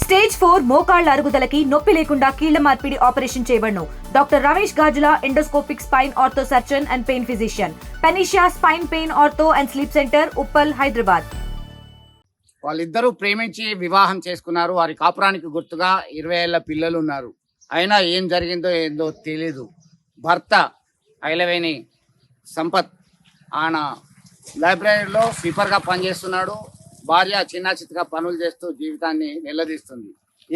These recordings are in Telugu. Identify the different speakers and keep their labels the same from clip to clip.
Speaker 1: స్టేజ్ 4 మోకాళ్ల అరుగుదలకి నొప్పి లేకుండా కీళ్ల మార్పిడి ఆపరేషన్ చేయబడును. Doctor Ramesh Gajula, endoscopic spine ortho surgeon and pain physician, Panacea spine pain ortho and sleep centre, Uppal, Hyderabad.
Speaker 2: వాళ్ళిద్దరూ ప్రేమించి వివాహం చేసుకున్నారు. వారి కాపురానికి గుర్తుగా 20 ఏళ్ల పిల్లలు ఉన్నారు. అయినా ఏం జరిగిందో ఏందో తెలీదు. భర్త ఐలవేణి సంపత్ ఆయన లైబ్రరీలో స్వీపర్గా పనిచేస్తున్నాడు. భార్య చిన్న చిత్తగా పనులు చేస్తూ జీవితాన్ని నిలదీస్తుంది.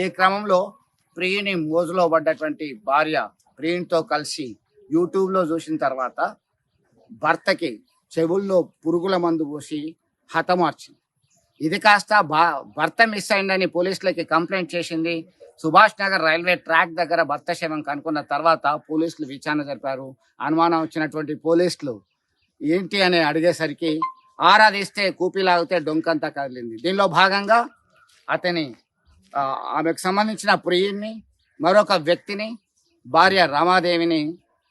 Speaker 2: ఈ క్రమంలో ప్రియుని మోజులో పడ్డటువంటి భార్య ప్రియునితో కలిసి యూట్యూబ్లో చూసిన తర్వాత భర్తకి చెవుల్లో పురుగుల మందు పోసి హతమార్చింది. ఇది కాస్త భర్త మిస్ అయిందని పోలీసులకి కంప్లైంట్ చేసింది. సుభాష్ నగర్ రైల్వే ట్రాక్ దగ్గర భర్త శవం కనుక్కున్న తర్వాత పోలీసులు విచారణ జరిపారు. అనుమానం వచ్చినటువంటి పోలీసులు ఏంటి అని అడిగేసరికి ఆరాధిస్తే కూపిలాగితే డొంకంతా కదిలింది. దీనిలో భాగంగా ఆమెకు సంబంధించిన ప్రియుడిని, మరొక వ్యక్తిని, భార్య రమాదేవిని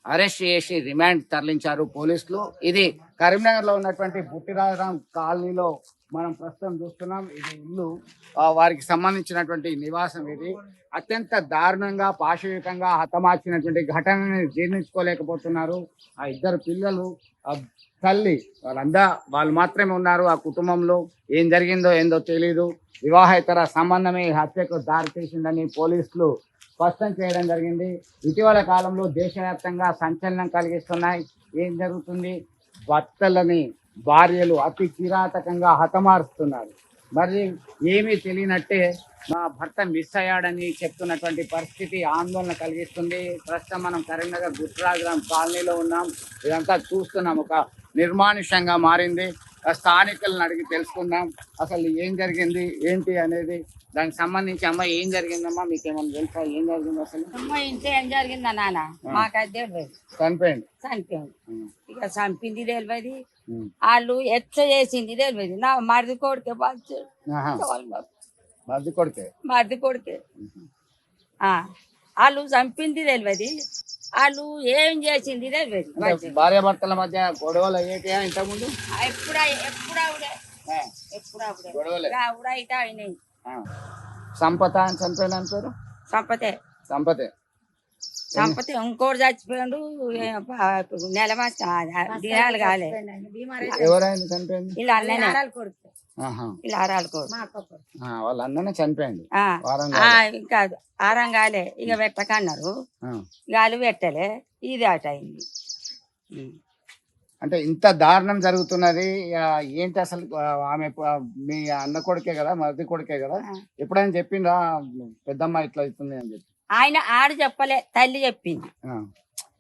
Speaker 2: అరెస్ట్ చేసి రిమాండ్ తరలించారు పోలీసులు. ఇది కరీంనగర్లో ఉన్నటువంటి బుట్టిరాజరాం కాలనీలో మనం ప్రస్తుతం చూస్తున్నాం. ఇది ఇల్లు, వారికి సంబంధించినటువంటి నివాసం. ఇది అత్యంత దారుణంగా పాశవికంగా హతమార్చినటువంటి ఘటనని జీర్ణించుకోలేకపోతున్నారు. ఆ ఇద్దరు పిల్లలు, తల్లి, వాళ్ళు మాత్రమే ఉన్నారు ఆ కుటుంబంలో. ఏం జరిగిందో ఏందో తెలీదు. వివాహేతర సంబంధమే హత్యకు దారితీసిందని పోలీసులు స్పష్టం చేయడం జరిగింది. ఇటీవల కాలంలో దేశవ్యాప్తంగా సంచలనం కలిగిస్తున్నాయి. ఏం జరుగుతుంది? భర్తలని భార్యలు అతి కిరాతకంగా హతమారుస్తున్నారు. మరి ఏమీ తెలియనట్టే మా భర్త మిస్ అయ్యాడని చెప్తున్నటువంటి పరిస్థితి ఆందోళన కలిగిస్తుంది. ప్రస్తుతం మనం కరీంనగర్ బుట్రాజరాం కాలనీలో ఉన్నాం. ఇదంతా చూస్తున్నాం, ఒక నిర్మానుష్యంగా మారింది. స్థానికులను అడిగి తెలుసుకుందాం అసలు ఏం జరిగింది ఏంటి అనేది. దానికి సంబంధించి అమ్మ ఏం జరిగిందమ్మా, మీకు ఏమన్నా తెలుసా? ఏం జరిగింది అసలు?
Speaker 3: అమ్మ ఇంట్లో ఏం జరిగిందా నాన్న? మాకైతే తెలియదు. చనిపోయింది ఇక చంపింది తెలియదు, వాళ్ళు ఎట్లా చేసింది తెలియదు. నా మరిది కొడుకే మరిది కొడుకే వాళ్ళు చంపింది తెలియదు, వాళ్ళు ఏం చేసింది తెలియదు.
Speaker 2: భార్య భర్తల మధ్య గొడవలు అయ్యేటియా ఇంతకుముందు?
Speaker 3: ఎప్పుడవుడే అయితే అయినాయి.
Speaker 2: సంపత అని చనిపోయిన అంటారు.
Speaker 3: సంపతే ఇంకోటి చచ్చిపోయాడు. నెల దినాలు కాలే.
Speaker 2: ఎవరైనా చనిపోయింది?
Speaker 3: ఇలా అన్ననే, ఇలా ఆరాలు కొడుకు
Speaker 2: వాళ్ళ అన్ననే చనిపోయింది.
Speaker 3: ఇంకా ఆరం కాలే. ఇక పెట్టకన్నారు, గాలి పెట్టలే. ఇది అట అయింది.
Speaker 2: అంటే ఇంత దారుణం జరుగుతున్నది ఏంటి అసలు? ఆమె మీ అన్న కొడుకే కదా, మరిది కొడుకే కదా, ఎప్పుడైనా చెప్పిండ్రా పెద్దమ్మ ఇట్లా అవుతుంది అని చెప్పి?
Speaker 3: ఆయన ఆడు చెప్పలే, తల్లి చెప్పింది.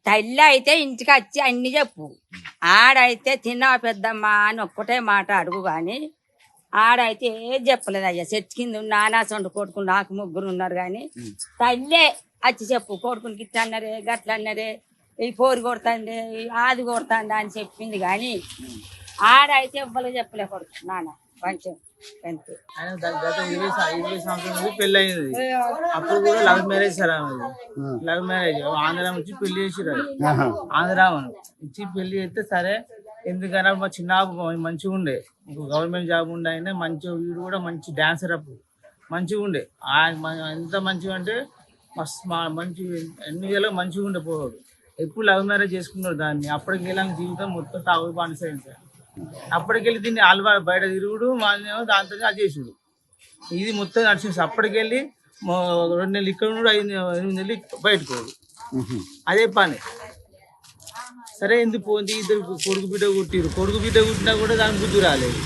Speaker 3: తల్లి అయితే ఇంటికి వచ్చి అన్ని చెప్పు, ఆడైతే తిన్నా పెద్దమ్మ అని ఒక్కటే మాట అడుగు. కానీ ఆడైతే ఏది చెప్పలేదు. అయ్యా చెట్టు కింద నానా సొంత కొడుకుని నాకు ముగ్గురు ఉన్నారు. కానీ తల్లే వచ్చి చెప్పు, కొడుకునికి ఇట్లా అన్నారే, గట్ల అన్నారే, ఈ పోరు కొడుతుంది, ఆది కొడుతుంది అని చెప్పింది. కానీ ఆడైతే ఎవ్వరు చెప్పలే కొడుకు నాన్న కొంచెం అంతే.
Speaker 4: గత 20 సంవత్సరాల పెళ్లి అయింది. అప్పుడు కూడా love marriage sir. Love marriage Andhra నుంచి పెళ్లి చేసిరు. ఆంధ్రా ఇచ్చి పెళ్లి చేస్తే సరే, ఎందుకన్నా మా చిన్న మంచిగా ఉండే, గవర్నమెంట్ జాబ్ ఉండే. ఆయన మంచిగా, వీడు కూడా మంచి డాన్సర్. అప్పుడు మంచిగా ఉండే. ఎంత మంచిగా అంటే మస్తు మంచి ఎన్ని వేలకు మంచిగా ఉండే పోవాడు. ఎప్పుడు లవ్ మ్యారేజ్ చేసుకున్నాడు దాన్ని. అప్పటికి వెళ్ళాక జీవితం మొత్తం తాగు బానిసైంది సార్. అప్పటికెళ్ళి దీన్ని అలవాటు బయట తిరుగుడు, దాంతో అది చేసుడు, ఇది మొత్తం నడిచింది సార్. అప్పటికెళ్ళి 2 నెలలు ఇక్కడ ఉన్నాడు, 8 నెలలు బయటకోడు, అదే పని. సరే ఎందుకు పోయింది, ఇద్దరు కొడుకు బిడ్డ కుట్టిరు. కొడుకు బిడ్డ కుట్టినా కూడా దానికి బుద్ధి రాలేదు.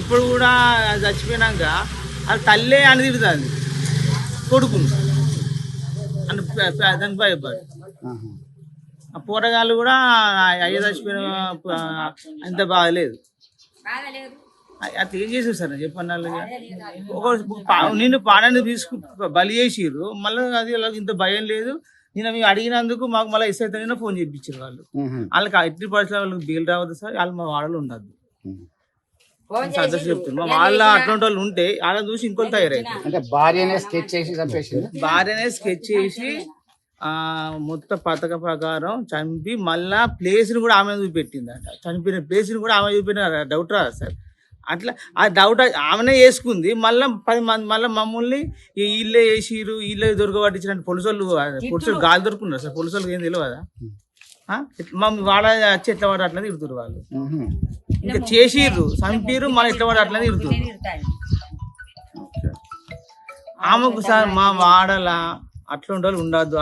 Speaker 4: ఇప్పుడు కూడా అది చచ్చిపోయినాక అది తల్లే అని తిడుతుంది కొడుకును అని దానికి భయపడి. ఆ పోరగాళ్ళు కూడా అయ్య చచ్చిపోయిన అంత బాగలేదు. అట్లా ఏం చేసారు సార్ చెప్పన్న? నిన్ను పాడాన్ని బలి చేసిర్రు, మళ్ళీ అది ఇంత భయం లేదు. నేను మీకు అడిగినందుకు మాకు మళ్ళీ ఎస్ఐ ఫోన్ చేయించారు వాళ్ళు. వాళ్ళకి ఎట్టి పరిస్థితుల్లో వాళ్ళకి బెయిల్ రావద్దు సార్, వాళ్ళు మా వాళ్ళలో ఉండద్దు సదస్సు చెప్తున్నా. వాళ్ళ అటువంటి వాళ్ళు ఉంటే వాళ్ళని చూసి ఇంకోళ్ళు తయారైతే
Speaker 2: భార్యనే స్కెచ్ చేసి
Speaker 4: మొత్తం పథకం ప్రకారం చంపి మళ్ళా ప్లేస్ ని కూడా ఆమె చూపెట్టిందంట. చనిపోయిన ప్లేస్ ని కూడా ఆమె చూపెట్టిన డౌట్ రాదు సార్. అట్లా ఆ డౌట్ ఆమెనే వేసుకుంది. మళ్ళీ 10 మంది మళ్ళీ మమ్మల్ని వీళ్ళే వేసిరు, వీళ్ళే దొరకబట్టించినట్టు పొలుసులు గాలి దొరుకున్నారు సార్. పొలుసులకు ఏం తెలియదా? మమ్మల్ని వాడ వచ్చి ఎట్లా వాడు అట్లా తిడుతురు వాళ్ళు. ఇంకా చేసిర్రు, చంపిర్రు, మళ్ళీ ఎట్లా వాడు అట్లా తిడుతురు. ఆమెకు సార్ మా వాడలా అట్లా ఉండాలి ఉండద్దు,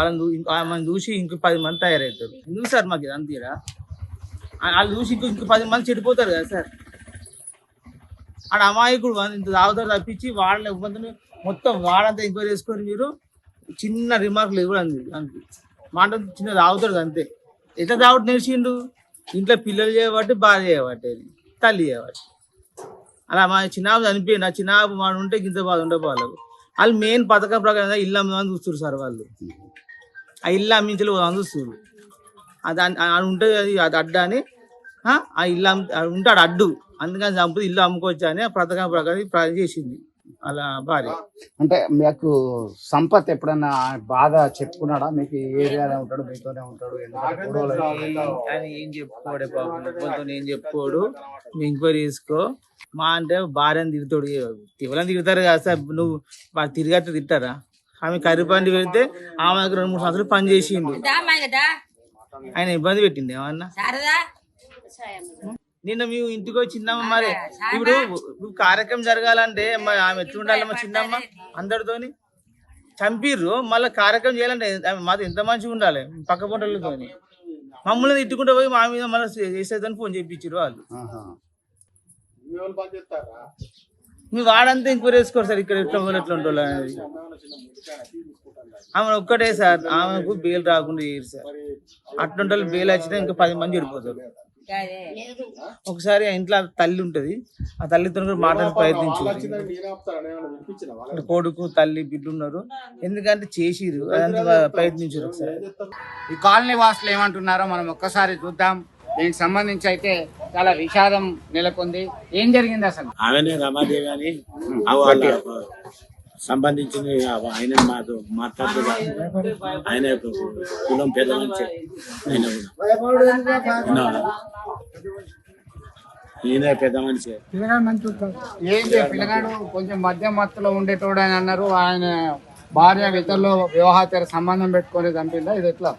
Speaker 4: ఆమెను చూసి ఇంకో 10 మంది తయారవుతారు. ఎందుకు సార్ మాకు ఇది అంతీరా? వాళ్ళు చూసి ఇంకో 10 మంది చెడిపోతారు కదా సార్. ఆడ అమాయకుడు ఇంత తాగుతారు తప్పించి వాళ్ళని ఇబ్బందిని మొత్తం వాడంతా ఎంక్వైరీ చేసుకొని మీరు చిన్న రిమార్కులు కూడా అంతే మాట చిన్న తాగుతాడు అంతే. ఎట్లా తాగుడు నేర్చిండు? ఇంట్లో పిల్లలు చేయబట్టి, భార్య చేయబట్టి, తల్లి చేయబట్టి. అలా మా చిన్నాబు చనిపోయింది. ఆ చిన్నాబు మాట ఉంటే గింత బాధ ఉండే వాళ్ళకు. వాళ్ళు మెయిన్ పథకం ప్రకారం ఇల్లు అమ్ముదామని చూస్తారు సార్ వాళ్ళు. ఆ ఇల్లు అమ్మించలు చూస్తారు. అది ఉంటుంది అది అడ్డా అని. ఆ ఇల్లు ఉంటే ఆడు అడ్డు, అందుకని చంపుతుంది ఇల్లు అమ్ముకోవచ్చు అని ఆ పథకం ప్రకారం చేసింది అలా భార్య.
Speaker 2: అంటే మీకు సంపత్ ఎప్పుడన్నా బాగా చెప్పుకున్నాడా? మీకు ఏరియాలో ఉంటాడు, మీతోనే ఉంటాడు,
Speaker 4: ఆయన ఏం చెప్పుకోడే బాబు, ఏం చెప్పుకోడు. ఎంక్వైరీ చేసుకో మా అంటే భార్యని తిడతాడు. ఎవరైనా తిడతారు కదా సార్. నువ్వు తిరిగట్టు తిట్టారా? ఆమె కర్రీ పండి పెడితే ఆమె దగ్గర 2-3 సంవత్సరాలు పని చేసిండు. ఆయన ఇబ్బంది పెట్టింది ఏమన్నా? నిన్న మేము ఇంటికి వచ్చి చిన్నమ్మ మరి ఇప్పుడు నువ్వు కార్యక్రమం జరగాలంటే ఆమె ఎట్లుండాలి? మా చిన్నమ్మ అందరితోని చంపిర్రు, మళ్ళీ కార్యక్రమం చేయాలంటే మాది ఎంత మంచిగా ఉండాలి పక్క పొంటలతో. మమ్మల్ని తిట్టుకుంటూ పోయి మా మీద మళ్ళీ చేసేదని ఫోన్ చేయించారు వాళ్ళు. మీ వాడంతా ఎంక్వైరీ చేసుకోరు సార్ ఇక్కడ ఎట్లా ఉంటుంది అనేది. ఆమె ఒక్కటే సార్, ఆమెకు బెయిల్ రాకుండా చేయరు సార్. అట్లుంటే బెయిల్ వచ్చినా ఇంకా 10 మంది చెడిపోతారు. ఒకసారి ఇంట్లో తల్లి ఉంటది, ఆ తల్లితో కూడా మాట్లాడే ప్రయత్నించు. కొడుకు తల్లి బిడ్డ ఉన్నారు, ఎందుకంటే చేసిరు అదంతా ప్రయత్నించారు. ఒకసారి
Speaker 2: ఈ కాలనీ వాసులు ఏమంటున్నారో మనం ఒక్కసారి చూద్దాం. దీనికి సంబంధించి అయితే చాలా విషాదం నెలకొంది. ఏం జరిగింది అసలు?
Speaker 5: ఆమెనే రమాదేవి అని వాళ్ళ సంబంధించిన ఆయన మాతో మాట్లాడుతూ ఆయన కులం పెద్ద మంచి ఆయన కూడా ఈయన పెద్ద మనిషి.
Speaker 2: పిల్లగాడు కొంచెం మధ్య మత్తులో ఉండేటోడు అని అన్నారు. ఆయన భార్య ఇతరులో వివాహేతర సంబంధం పెట్టుకొని చంపిందా? ఇది ఎట్లా?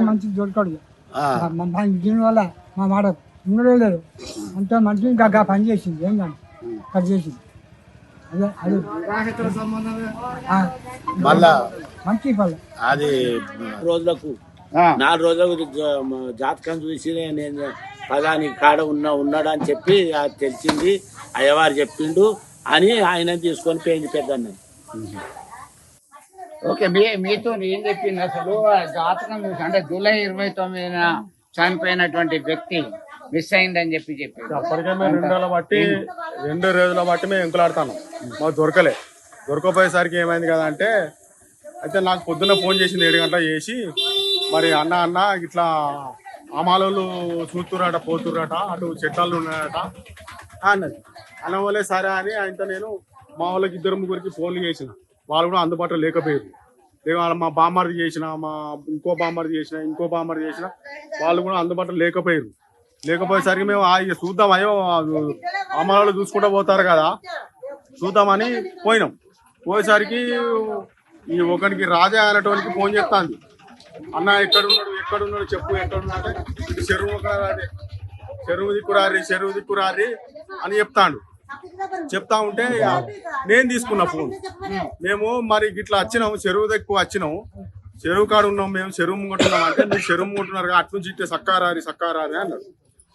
Speaker 6: మంచి దొరకడు దీనివల్ల మా మాట ఉండడం లేదు. అంత మంచి ఇంకా పని చేసింది. ఏం కానీ కట్ చేసింది. అదే అదే మంచి పల్లె.
Speaker 5: అది రోజులకు 4 రోజులకు జాతకం చూసి నేను పదాని కాడ ఉన్నాడు అని చెప్పి అది తెలిసింది. అయ్యవారు చెప్పిండు అని ఆయన తీసుకొని పోయింది పెద్దన్న.
Speaker 2: ఓకే, మీతో ఏం చెప్పింది అసలు? జాతకం చూసి అంటే జూలై 29న చనిపోయినటువంటి వ్యక్తి మిస్ అయిందని చెప్పి
Speaker 7: అప్పటికే మేము 2 రోజుల బట్టి మేము ఎంకులాడుతాను. మాకు దొరకపోయేసరికి ఏమైంది కదా అంటే, అయితే నాకు పొద్దున్న ఫోన్ చేసింది 7 గంటలకు చేసి, మరి అన్న ఇట్లా అమాలోళ్ళు చూస్తురట పోతురట, అటు చెట్టాలు ఉన్నాయట అన్నది. అన్న వాళ్ళే సరే అని ఆయనతో నేను మా వాళ్ళకి 2-3 ఫోన్లు చేసిన. వాళ్ళు కూడా అందుబాటులో లేకపోయారు. మా బామ్మర్ది చేసిన, మా ఇంకో బామ్మర్ది చేసిన వాళ్ళు కూడా అందుబాటులో లేకపోయేసరికి మేము ఇక చూద్దాం, అయ్యో అమ్మాయిలు చూసుకుంటూ పోతారు కదా చూద్దామని పోయేసరికి ఈ ఒకరికి రాజా అనేటోనికి ఫోన్ చేస్తాంది. అన్న ఎక్కడున్నాడు చెప్పు, ఎక్కడున్నాడే చెరువు దిక్కురారి అని చెప్తా ఉంటే నేను తీసుకున్నా ఫోన్. మేము మరి ఇట్లా వచ్చినాము, చెరువు కాడ ఉన్నాం, మేము చెరువు ముంగట్టున్నాం అంటే మీరు చెరువు ముంగట్టున్నారు అటు నుంచి ఇట్టే సక్కారారి అన్నారు.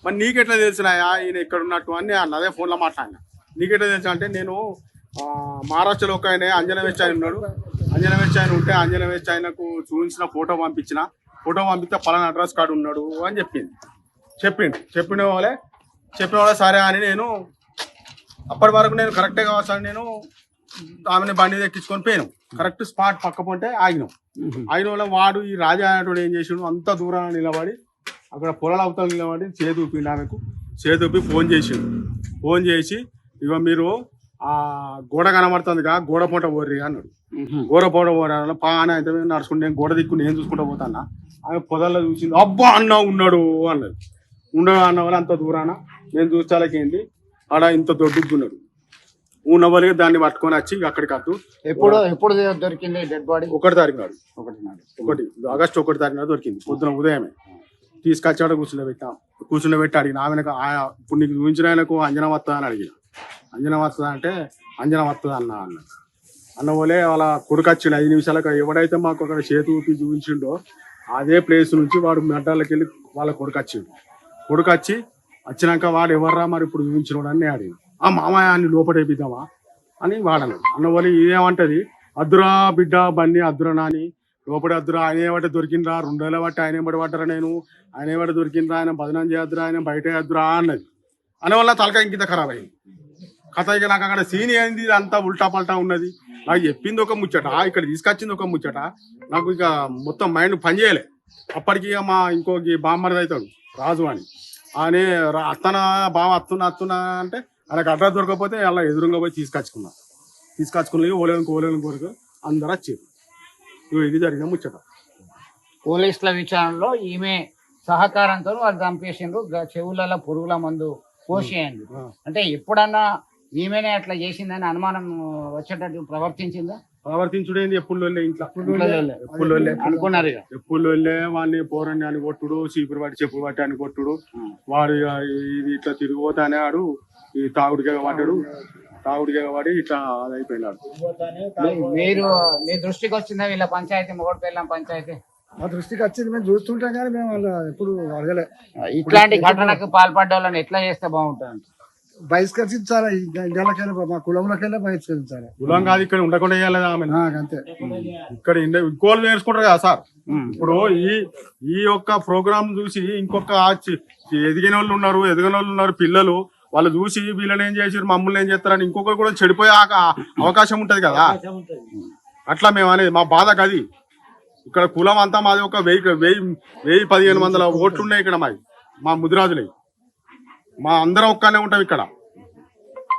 Speaker 7: మరి నీకెట్లా తెలిసినాయా ఈయన ఇక్కడ ఉన్నట్టు అని అదే ఫోన్లో మాట్లాడినా. నీకెట్లా తెలిసిన అంటే, నేను మహారాష్ట్రలో ఒక ఆయన అంజన వెచ్చి ఆయన ఉన్నాడు, అంజన వెచ్చి ఆయనకు చూపించిన ఫోటో పంపిస్తే పలానా అడ్రస్ కార్డు ఉన్నాడు అని చెప్పిన వాళ్ళే సరే అని నేను అప్పటి వరకు నేను కరెక్టే కావచ్చు నేను ఆమెను బండి ఎక్కించుకొని పోయినాం. కరెక్ట్ స్పాట్ పక్క పోతే ఆగిన వాళ్ళ వాడు ఈ రాజా అనేటువంటి ఏం చేసిండు, అంత దూరాన్ని నిలబడి అక్కడ పొలాల అవతల నిలబడి చేదూపి ఫోన్ చేసి ఇక మీరు ఆ గోడ కనబడుతుందిగా గోడ పూట పోర్రి అన్నాడు. గోడ పూట పోరా పాన అయితే నడుచుకుంటే నేను గోడ దిక్కు నేను చూసుకుంటా పోతాను. ఆమె పొదల్లో చూసింది, అబ్బా అన్న ఉన్నాడు అన్నది. ఉండడు అన్న వాళ్ళు అంత దూరాన నేను చూస్తాలకేంటి ఆడ ఇంత దొడ్డుకున్నాడు. ఉన్న వాళ్ళకి దాన్ని పట్టుకొని వచ్చి అక్కడికి వద్దు.
Speaker 2: ఎప్పుడు దొరికింది డెడ్ బాడీ?
Speaker 7: 1 తారీఖు నాడు, 1 ఆగస్టు 1 తారీఖు నాడు దొరికింది. పొద్దున ఉదయమే తీసుకొచ్చాడ కూర్చుండబెట్టి అడిగిన ఆమె ఇప్పుడు నీకు చూపించిన ఆయనకు అంజనం వస్తుందా అని అడిగిన. అంజనం వస్తుందా అంటే అంజనం వస్తుంది అన్న వాళ్ళే వాళ్ళ కొడుకు వచ్చిండు 5 నిమిషాలకు. ఎవడైతే మాకు అక్కడ చేతి ఊపి చూపించిండో అదే ప్లేస్ నుంచి వాడు మెడ్డాలకి వెళ్ళి వాళ్ళ కొడుకు వచ్చిండు. కొడుకు వచ్చినాక వాడు ఎవర్రా మరి ఇప్పుడు చూపించినోడు అని అడిగింది. ఆ మామయ్య అని లోపడేపిద్దామా అని వాడన్నాడు. అన్న వాళ్ళు ఇదేమంటది, అద్దురా బిడ్డ బన్ని అద్దురా నాని లోపడి అద్దురా, ఆయన ఏమంటే దొరికిండ్రా 2 ఏళ్ళ బట్టి ఆయన ఏమంటే పడ్డరా, ఆయన ఏమంటే దొరికిండ్రా, ఆయన బదనం చేయద్దురా, ఆయన బయట అద్దురా అన్నది. అనే వల్ల తలకాయ ఇంకింత ఖరాబ్ అయింది కథ. ఇక నాకు అక్కడ సీన్ ఏంది అంతా ఉల్టా పల్టా ఉన్నది. నాకు చెప్పింది ఒక ముచ్చట, ఇక్కడ తీసుకొచ్చింది ఒక ముచ్చట. నాకు ఇక మొత్తం మైండ్ పనిచేయలే. అప్పటికి మా ఇంకోకి బామ్మరిది అవుతాడు రాజు అని, ఆయన అత్తన బావ అత్తున్నా అంటే ఆయనకు అడ్రస్ దొరకకపోతే అలా ఎదురుగా పోయి తీసుకొచ్చుకుని ఓలేనికి వరకు అందరూ వచ్చారు. ఇది జరిగిన ముచ్చట.
Speaker 2: పోలీసుల విచారణలో ఈమె సహకారంతో వాళ్ళు చంపేసిండ్రు, చెవులలో పురుగుల మందు పోసేయండి. అంటే ఎప్పుడన్నా ఈమెనే అట్లా చేసిందని అనుమానం వచ్చేటట్టు
Speaker 7: ప్రవర్తించుడేంది ఎప్పుడు ఇంట్లో
Speaker 2: అనుకున్నారు.
Speaker 7: ఎప్పుడు వాడిని పోరండి అని కొట్టుడు, చీపురు పట్టి చెప్పులు పట్టి అని కొట్టుడు, వాడు ఇది ఇట్లా తిరిగిపోతానే ఆడు ఈ తాగుడిగా పడి ఇట్లా అది అయిపోయినాడు.
Speaker 2: మీరు మీ దృష్టికి వచ్చిందా వీళ్ళ పంచాయతీ మొగడు పిల్లం పంచాయతీ?
Speaker 6: మా దృష్టికి వచ్చింది, మేము చూస్తుంటాం కానీ మేము వాళ్ళు ఎప్పుడు అడగలే.
Speaker 2: ఇట్లాంటి ఘటనకు పాల్పడ్డ వాళ్ళని ఎట్లా చేస్తే బాగుంటుంది?
Speaker 6: బహిష్కరించాలి, ఇండియాలకెళ్ళి మా కులంలోకెళ్ళి బహిష్కరించాలి.
Speaker 7: కులం కాదు, ఇక్కడ ఉండకుండా చేయాలి ఆమె.
Speaker 6: అంతే,
Speaker 7: ఇక్కడ ఇంకోళ్ళు నేర్చుకుంటారు కదా సార్. ఇప్పుడు ఈ యొక్క ప్రోగ్రామ్ చూసి ఇంకొక ఎదిగిన వాళ్ళు ఉన్నారు పిల్లలు, వాళ్ళు చూసి వీళ్ళని ఏం చేసారు మమ్మల్ని ఏం చేస్తారని ఇంకొకరు కూడా చెడిపోయే అవకాశం ఉంటది కదా. అట్లా మేము అనేది మా బాధకు అది. ఇక్కడ కులం అంతా మాది ఒక 1000-1500 ఓట్లు ఉన్నాయి ఇక్కడ మా ముదిరాజులే. మా అందరం ఒక్కనే ఉంటాం ఇక్కడ.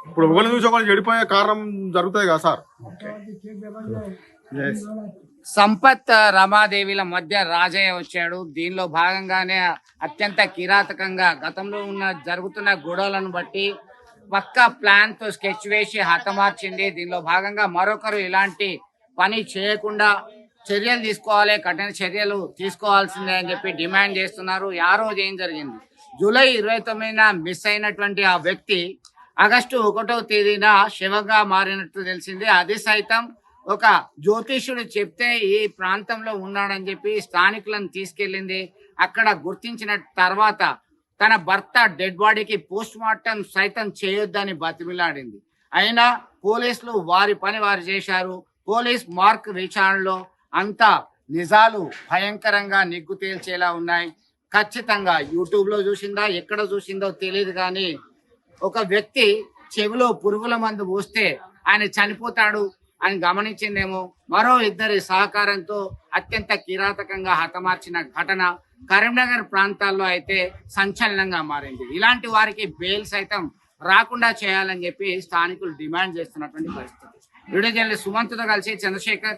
Speaker 7: ఇప్పుడు ఒకరిని చూసి ఒకరు చెడిపోయే కారణం జరుగుతుంది కదా సార్.
Speaker 2: సంపత్ రమాదేవిల మధ్య రాజయ్య వచ్చాడు. దీనిలో భాగంగానే అత్యంత కిరాతకంగా గతంలో జరుగుతున్న గొడవలను బట్టి పక్కా ప్లాన్ తో స్కెచ్ వేసి హతమార్చింది. దీనిలో భాగంగా మరొకరు ఇలాంటి పని చేయకుండా చర్యలు తీసుకోవాలి, కఠిన చర్యలు తీసుకోవాల్సిందే అని చెప్పి డిమాండ్ చేస్తున్నారు. ఆ రోజు ఏం జరిగింది? జూలై 29న మిస్ అయినటువంటి ఆ వ్యక్తి ఆగస్టు 1వ తేదీన శవంగా మారినట్టు తెలిసింది. అది సైతం ఒక జ్యోతిష్యుడు చెప్తే ఈ ప్రాంతంలో ఉన్నాడని చెప్పి స్థానికులను తీసుకెళ్ళింది. అక్కడ గుర్తించిన తర్వాత తన భర్త డెడ్ బాడీకి పోస్ట్ మార్టం సైతం చేయొద్దని బతిమిలాడింది. అయినా పోలీసులు వారి పని వారు చేశారు. పోలీస్ మార్క్ విచారణలో అంతా నిజాలు భయంకరంగా నిగ్గు తేల్చేలా ఉన్నాయి. ఖచ్చితంగా యూట్యూబ్ లో చూసిందా ఎక్కడ చూసిందో తెలియదు, కానీ ఒక వ్యక్తి చెవిలో పురుగుల మందు పోస్తే ఆయన చనిపోతాడు అని గమనించిందేమో. మరో 2 సహకారంతో అత్యంత కిరాతకంగా హతమార్చిన ఘటన కరీంనగర్ ప్రాంతాల్లో అయితే సంచలనంగా మారింది. ఇలాంటి వారికి బెయిల్ సైతం రాకుండా చేయాలని చెప్పి స్థానికులు డిమాండ్ చేస్తున్నటువంటి పరిస్థితి. వీడియో జర్నలిస్ట్ సుమంత్తో కలిసి చంద్రశేఖర్,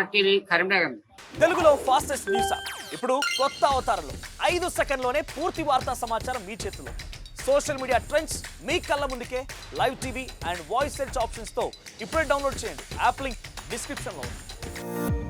Speaker 2: RTV, కరీంనగర్.
Speaker 8: తెలుగులో ఫాస్టెస్ట్ న్యూస్ ఇప్పుడు కొత్త అవతారంలో 5 సెకండ్లోనే పూర్తి వార్తా సమాచారం మీ చేతిలో. సోషల్ మీడియా ట్రెండ్స్ మీ కళ్ళ ముందుకే live TV and voice search options తో ఇప్పుడే డౌన్లోడ్ చేయండి. యాప్ లింక్ డిస్క్రిప్షన్ లో ఉంది.